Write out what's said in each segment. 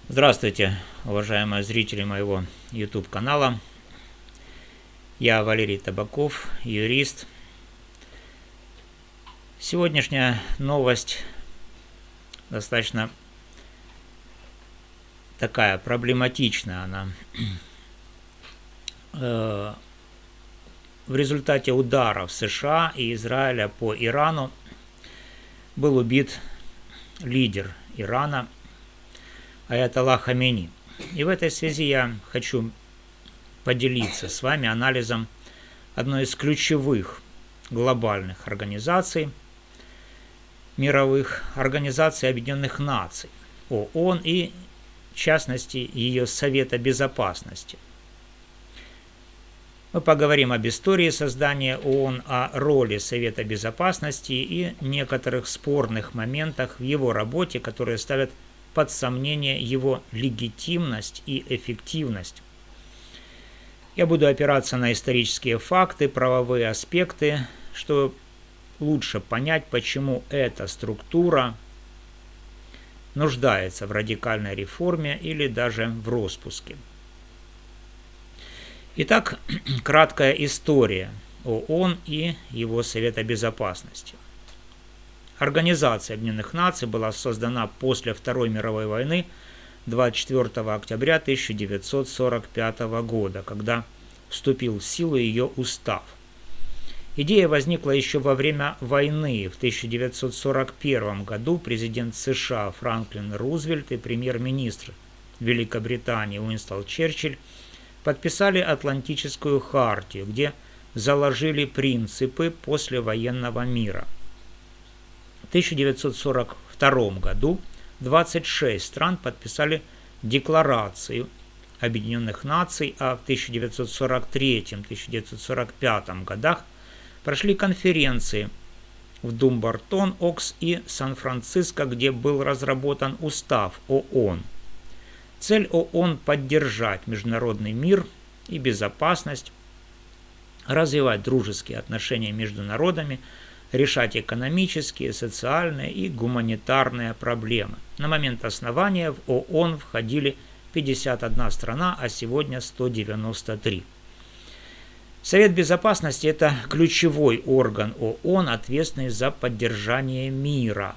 Здравствуйте, уважаемые зрители моего YouTube канала. Я Валерий Табаков, юрист. Сегодняшняя новость достаточно такая проблематичная. Она в результате ударов США и Израиля по Ирану был убит лидер Ирана Аятолла Хамени. И в этой связи я хочу поделиться с вами анализом одной из ключевых глобальных организаций мировых, Организации Объединенных Наций, ООН и, в частности, ее Совета Безопасности. Мы поговорим об истории создания ООН, о роли Совета Безопасности и некоторых спорных моментах в его работе, которые ставят под сомнение его легитимность и эффективность. Я буду опираться на исторические факты, правовые аспекты, чтобы лучше понять, почему эта структура нуждается в радикальной реформе или даже в роспуске. Итак, краткая история ООН и его Совета Безопасности. Организация Объединенных Наций была создана после Второй мировой войны 24 октября 1945 года, когда вступил в силу ее устав. Идея возникла еще во время войны. В 1941 году президент США Франклин Рузвельт и премьер-министр Великобритании Уинстон Черчилль подписали Атлантическую хартию, где заложили принципы послевоенного мира. В 1942 году 26 стран подписали Декларацию Объединенных Наций, а в 1943-1945 годах прошли конференции в Думбартон, Окс и Сан-Франциско, где был разработан устав ООН. Цель ООН – поддержать международный мир и безопасность, развивать дружеские отношения между народами, решать экономические, социальные и гуманитарные проблемы. На момент основания в ООН входили 51 страна, а сегодня 193. Совет Безопасности – это ключевой орган ООН, ответственный за поддержание мира.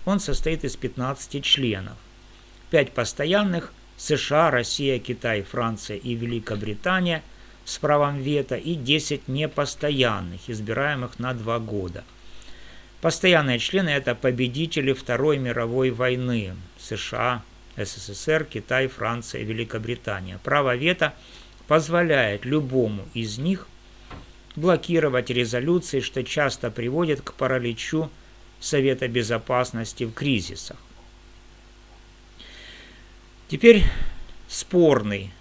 Он состоит из 15 членов. 5 постоянных – США, Россия, Китай, Франция и Великобритания – с правом вето и 10 непостоянных, избираемых на 2 года. Постоянные члены – это победители Второй мировой войны – США, СССР, Китай, Франция и Великобритания. Право вето позволяет любому из них блокировать резолюции, что часто приводит к параличу Совета Безопасности в кризисах. Теперь спорный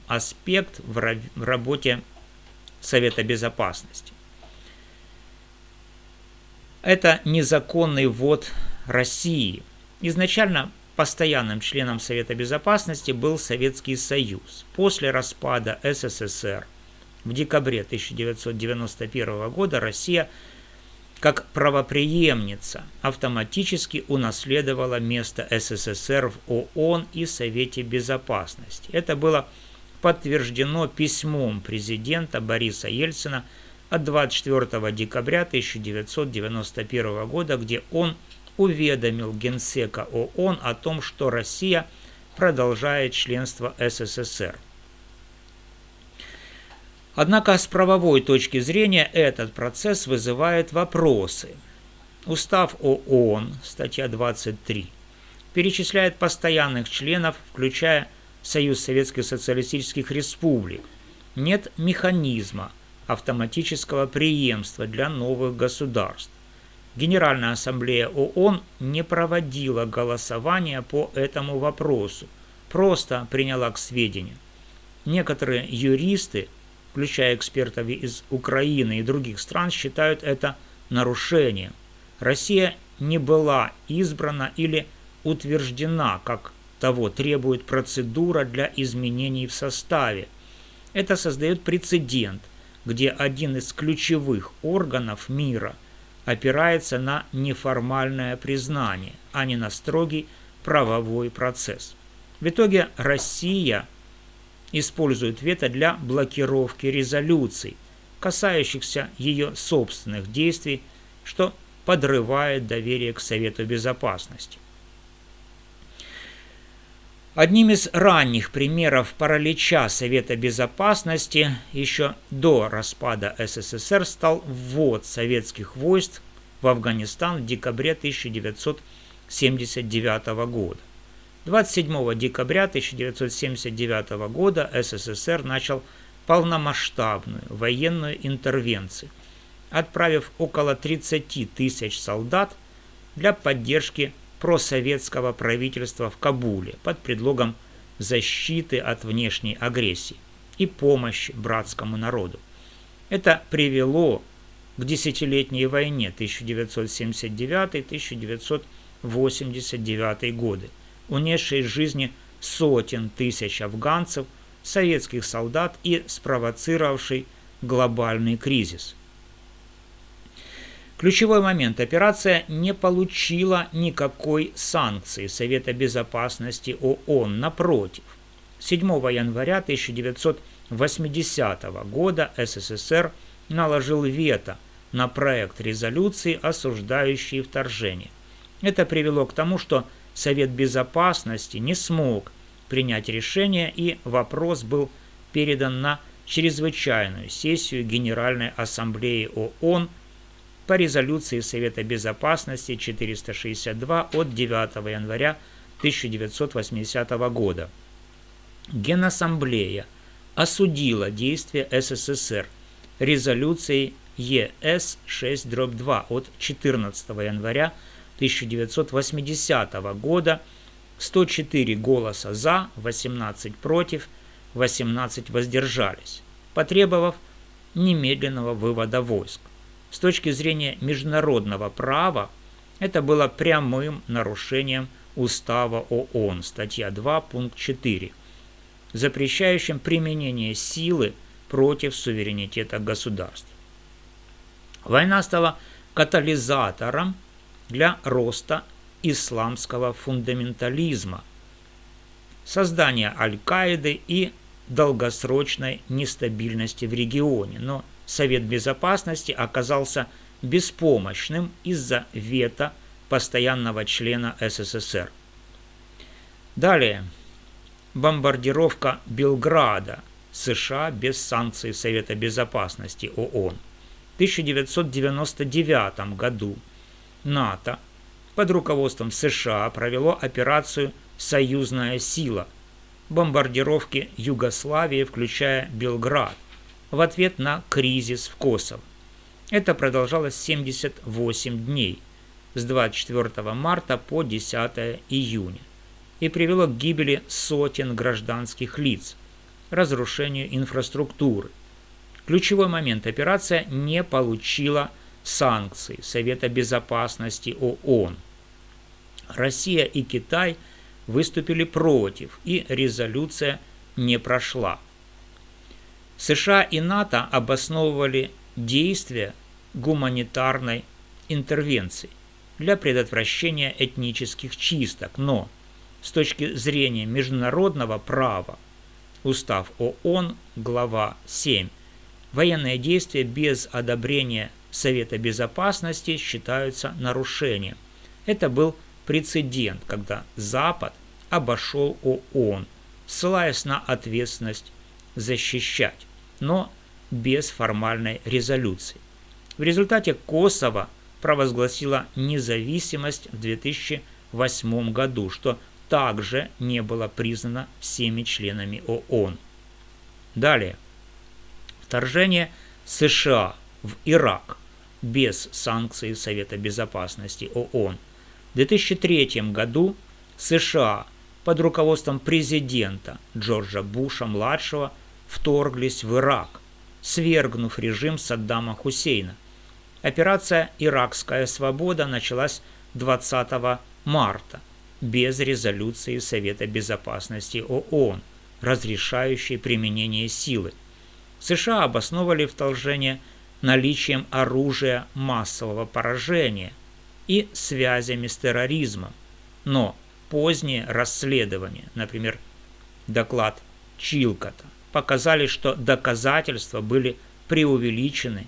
аспект в работе Совета Безопасности. Это незаконный ввод России. Изначально постоянным членом Совета Безопасности был Советский Союз. После распада СССР в декабре 1991 года Россия, как правопреемница, автоматически унаследовала место СССР в ООН и Совете Безопасности. Это было подтверждено письмом президента Бориса Ельцина от 24 декабря 1991 года, где он уведомил Генсека ООН о том, что Россия продолжает членство СССР. Однако с правовой точки зрения этот процесс вызывает вопросы. Устав ООН, статья 23, перечисляет постоянных членов, включая Союз Советских Социалистических Республик. Нет механизма автоматического преемства для новых государств. Генеральная Ассамблея ООН не проводила голосования по этому вопросу, просто приняла к сведению. Некоторые юристы, включая экспертов из Украины и других стран, считают это нарушением. Россия не была избрана или утверждена, как того требует процедура для изменений в составе. Это создает прецедент, где один из ключевых органов мира опирается на неформальное признание, а не на строгий правовой процесс. В итоге Россия использует вето для блокировки резолюций, касающихся ее собственных действий, что подрывает доверие к Совету Безопасности. Одним из ранних примеров паралича Совета Безопасности еще до распада СССР стал ввод советских войск в Афганистан в декабре 1979 года. 27 декабря 1979 года СССР начал полномасштабную военную интервенцию, отправив около 30 тысяч солдат для поддержки просоветского правительства в Кабуле под предлогом защиты от внешней агрессии и помощи братскому народу. Это привело к десятилетней войне 1979-1989 годы, унесшей жизни сотен тысяч афганцев, советских солдат и спровоцировавшей глобальный кризис. Ключевой момент: операция не получила никакой санкции Совета Безопасности ООН. Напротив, 7 января 1980 года СССР наложил вето на проект резолюции, осуждающий вторжение. Это привело к тому, что Совет Безопасности не смог принять решение, и вопрос был передан на чрезвычайную сессию Генеральной Ассамблеи ООН по резолюции Совета Безопасности 462 от 9 января 1980 года. Генассамблея осудила действия СССР резолюцией ЕС 6/2 от 14 января 1980 года, 104 голоса за, 18 против, 18 воздержались, потребовав немедленного вывода войск. С точки зрения международного права это было прямым нарушением Устава ООН, статья 2, пункт 4, запрещающим применение силы против суверенитета государств. Война стала катализатором для роста исламского фундаментализма, создания Аль-Каиды и долгосрочной нестабильности в регионе, но Совет Безопасности оказался беспомощным из-за вето постоянного члена СССР. Далее. Бомбардировка Белграда США без санкций Совета Безопасности ООН. В 1999 году НАТО под руководством США провело операцию «Союзная сила» бомбардировки Югославии, включая Белград, в ответ на кризис в Косово. Это продолжалось 78 дней, с 24 марта по 10 июня, и привело к гибели сотен гражданских лиц, разрушению инфраструктуры. Ключевой момент: операция не получила санкций Совета Безопасности ООН. Россия и Китай выступили против, и резолюция не прошла. США и НАТО обосновывали действия гуманитарной интервенции для предотвращения этнических чисток, но с точки зрения международного права, Устав ООН, глава 7, военные действия без одобрения Совета Безопасности считаются нарушением. Это был прецедент, когда Запад обошел ООН, ссылаясь на ответственность защищать, но без формальной резолюции. В результате Косово провозгласило независимость в 2008 году, что также не было признано всеми членами ООН. Далее. Вторжение США в Ирак без санкций Совета Безопасности ООН. В 2003 году США под руководством президента Джорджа Буша-младшего вторглись в Ирак, свергнув режим Саддама Хусейна. Операция «Иракская свобода» началась 20 марта без резолюции Совета Безопасности ООН, разрешающей применение силы. США обосновывали вторжение наличием оружия массового поражения и связями с терроризмом, но поздние расследования, например, доклад Чилкота, показали, что доказательства были преувеличены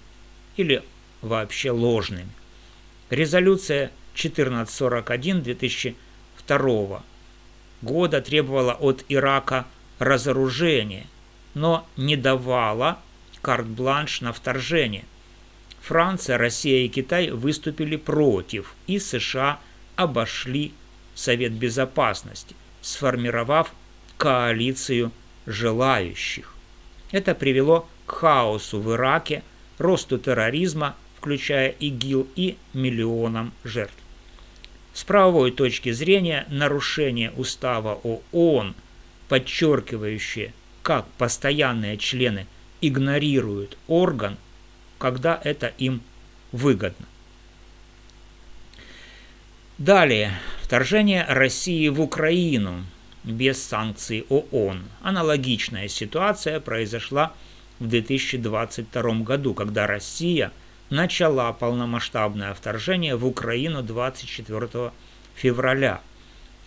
или вообще ложными. Резолюция 1441 2002 года требовала от Ирака разоружения, но не давала карт-бланш на вторжение. Франция, Россия и Китай выступили против, и США обошли Совет Безопасности, сформировав коалицию желающих. Это привело к хаосу в Ираке, росту терроризма, включая ИГИЛ, и миллионам жертв. С правовой точки зрения нарушение устава ООН, подчеркивающее, как постоянные члены игнорируют орган, когда это им выгодно. Далее. Вторжение России в Украину без санкций ООН. Аналогичная ситуация произошла в 2022 году, когда Россия начала полномасштабное вторжение в Украину 24 февраля.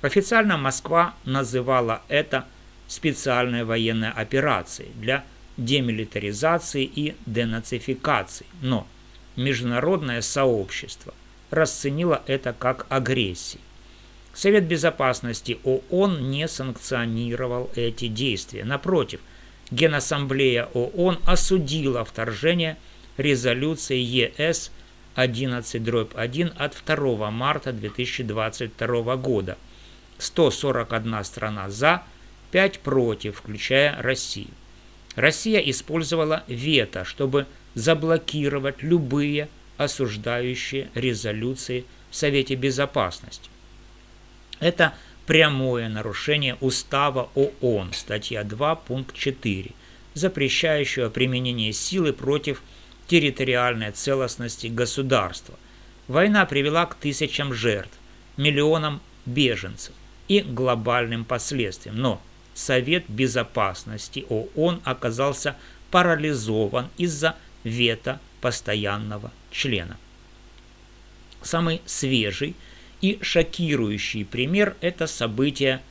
Официально Москва называла это специальной военной операцией для демилитаризации и денацификации, но международное сообщество расценило это как агрессию. Совет Безопасности ООН не санкционировал эти действия. Напротив, Генассамблея ООН осудила вторжение резолюцией ЕС 11/1 от 2 марта 2022 года. 141 страна за, 5 против, включая Россию. Россия использовала вето, чтобы заблокировать любые осуждающие резолюции в Совете Безопасности. Это прямое нарушение Устава ООН, статья 2, пункт 4, запрещающего применение силы против территориальной целостности государства. Война привела к тысячам жертв, миллионам беженцев и глобальным последствиям, но Совет Безопасности ООН оказался парализован из-за вето постоянного члена. Самый свежий и шокирующий пример – это событие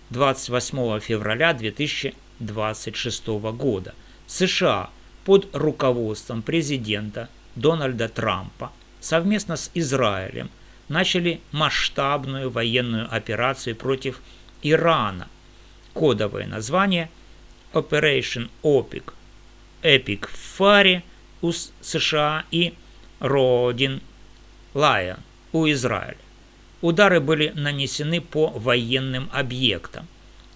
28 февраля 2026 года. США под руководством президента Дональда Трампа совместно с Израилем начали масштабную военную операцию против Ирана. Кодовое название Operation Epic Fury у США и Rodin Lion у Израиля. Удары были нанесены по военным объектам,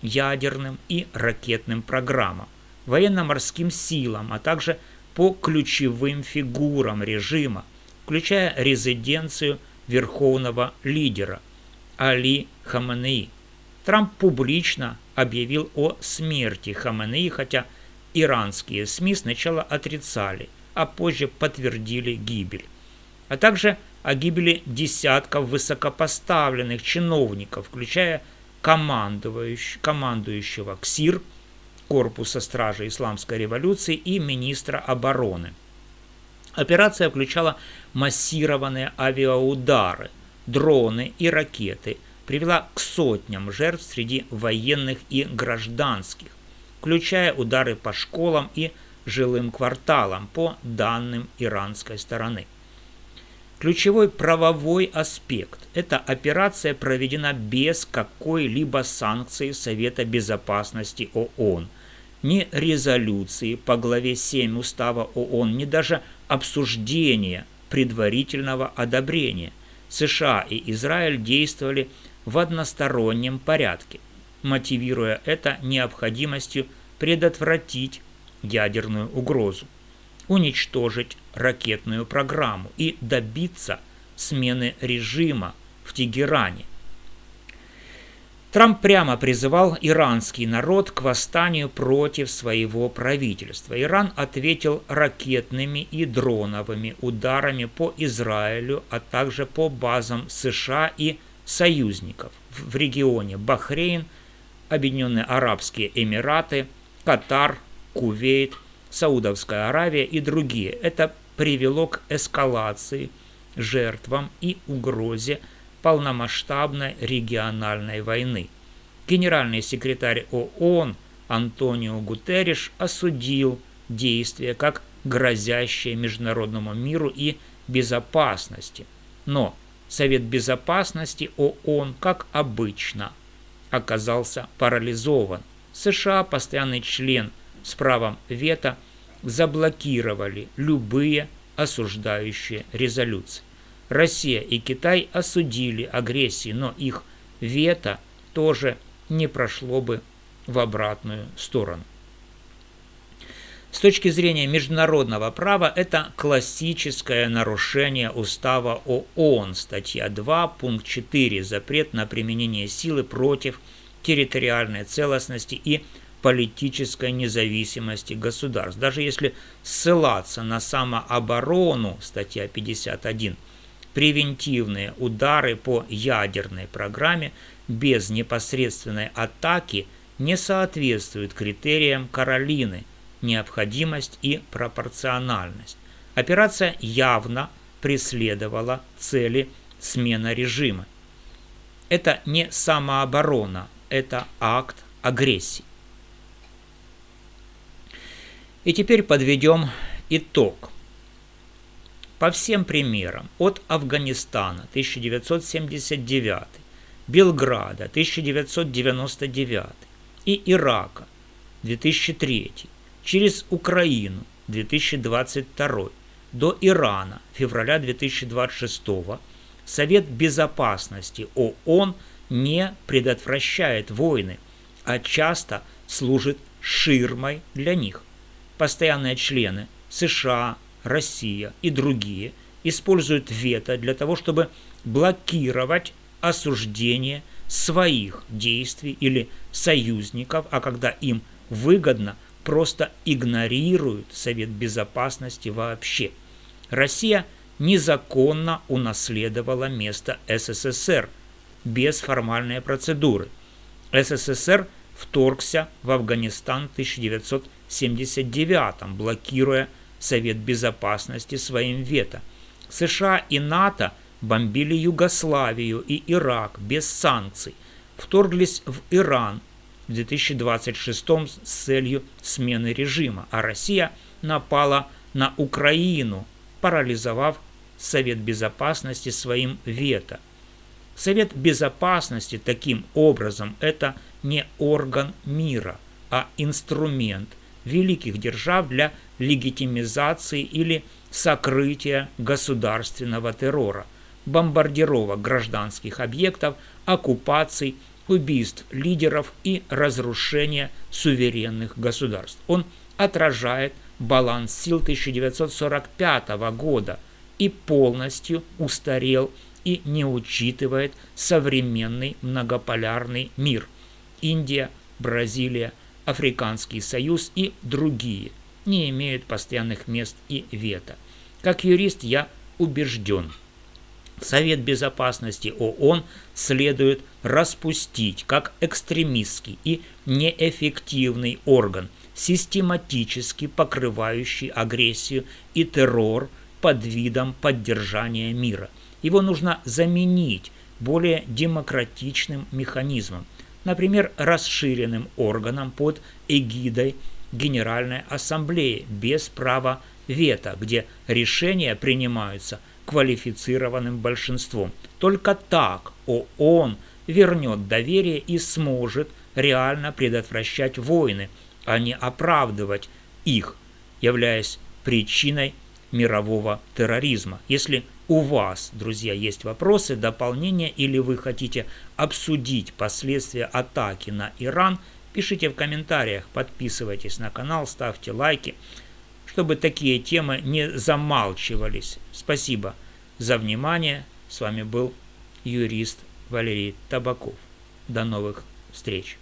ядерным и ракетным программам, военно-морским силам, а также по ключевым фигурам режима, включая резиденцию верховного лидера Али Хаменеи. Трамп публично объявил о смерти Хаменеи, хотя иранские СМИ сначала отрицали, а позже подтвердили гибель, а также о гибели десятков высокопоставленных чиновников, включая командующего КСИР, Корпуса стражей Исламской революции, и министра обороны. Операция включала массированные авиаудары, дроны и ракеты, привела к сотням жертв среди военных и гражданских, включая удары по школам и жилым кварталам, по данным иранской стороны. Ключевой правовой аспект. Эта операция проведена без какой-либо санкции Совета Безопасности ООН, ни резолюции по главе 7 Устава ООН, ни даже обсуждения предварительного одобрения. США и Израиль действовали в одностороннем порядке, мотивируя это необходимостью предотвратить ядерную угрозу, уничтожить ракетную программу и добиться смены режима в Тегеране. Трамп прямо призывал иранский народ к восстанию против своего правительства. Иран ответил ракетными и дроновыми ударами по Израилю, а также по базам США и союзников в регионе: Бахрейн, Объединенные Арабские Эмираты, Катар, Кувейт, Саудовская Аравия и другие. Это привело к эскалации, жертвам и угрозе полномасштабной региональной войны. Генеральный секретарь ООН Антонио Гутерриш осудил действия как грозящие международному миру и безопасности. Но Совет Безопасности ООН, как обычно, оказался парализован. США, постоянный член с правом вето, заблокировали любые осуждающие резолюции. Россия и Китай осудили агрессию, но их вето тоже не прошло бы в обратную сторону. С точки зрения международного права, это классическое нарушение Устава ООН, статья 2, пункт 4, запрет на применение силы против территориальной целостности и политической независимости государств. Даже если ссылаться на самооборону, статья 51, превентивные удары по ядерной программе без непосредственной атаки не соответствуют критериям Каролины, необходимость и пропорциональность. Операция явно преследовала цели смены режима. Это не самооборона, это акт агрессии. И теперь подведем итог. По всем примерам, от Афганистана 1979, Белграда 1999 и Ирака 2003, через Украину 2022 до Ирана февраля 2026, Совет Безопасности ООН не предотвращает войны, а часто служит ширмой для них. Постоянные члены США, Россия и другие используют вето для того, чтобы блокировать осуждение своих действий или союзников, а когда им выгодно, просто игнорируют Совет Безопасности вообще. Россия незаконно унаследовала место СССР без формальной процедуры. СССР вторгся в Афганистан в 1979, блокируя Совет Безопасности своим вето. США и НАТО бомбили Югославию и Ирак без санкций, вторглись в Иран в 2026 с целью смены режима, а Россия напала на Украину, парализовав Совет Безопасности своим вето. Совет Безопасности таким образом это не орган мира, а инструмент великих держав для легитимизации или сокрытия государственного террора, бомбардировок гражданских объектов, оккупаций, убийств лидеров и разрушения суверенных государств. Он отражает баланс сил 1945 года и полностью устарел и не учитывает современный многополярный мир. Индия, Бразилия, Африканский Союз и другие не имеют постоянных мест и вето. Как юрист я убежден, Совет Безопасности ООН следует распустить как экстремистский и неэффективный орган, систематически покрывающий агрессию и террор под видом поддержания мира. Его нужно заменить более демократичным механизмом, например, расширенным органом под эгидой Генеральной Ассамблеи без права вето, где решения принимаются квалифицированным большинством. Только так ООН вернет доверие и сможет реально предотвращать войны, а не оправдывать их, являясь причиной мирового терроризма. Если у вас, друзья, есть вопросы, дополнения или вы хотите обсудить последствия атаки на Иран, пишите в комментариях, подписывайтесь на канал, ставьте лайки, чтобы такие темы не замалчивались. Спасибо за внимание. С вами был юрист Валерий Табаков. До новых встреч.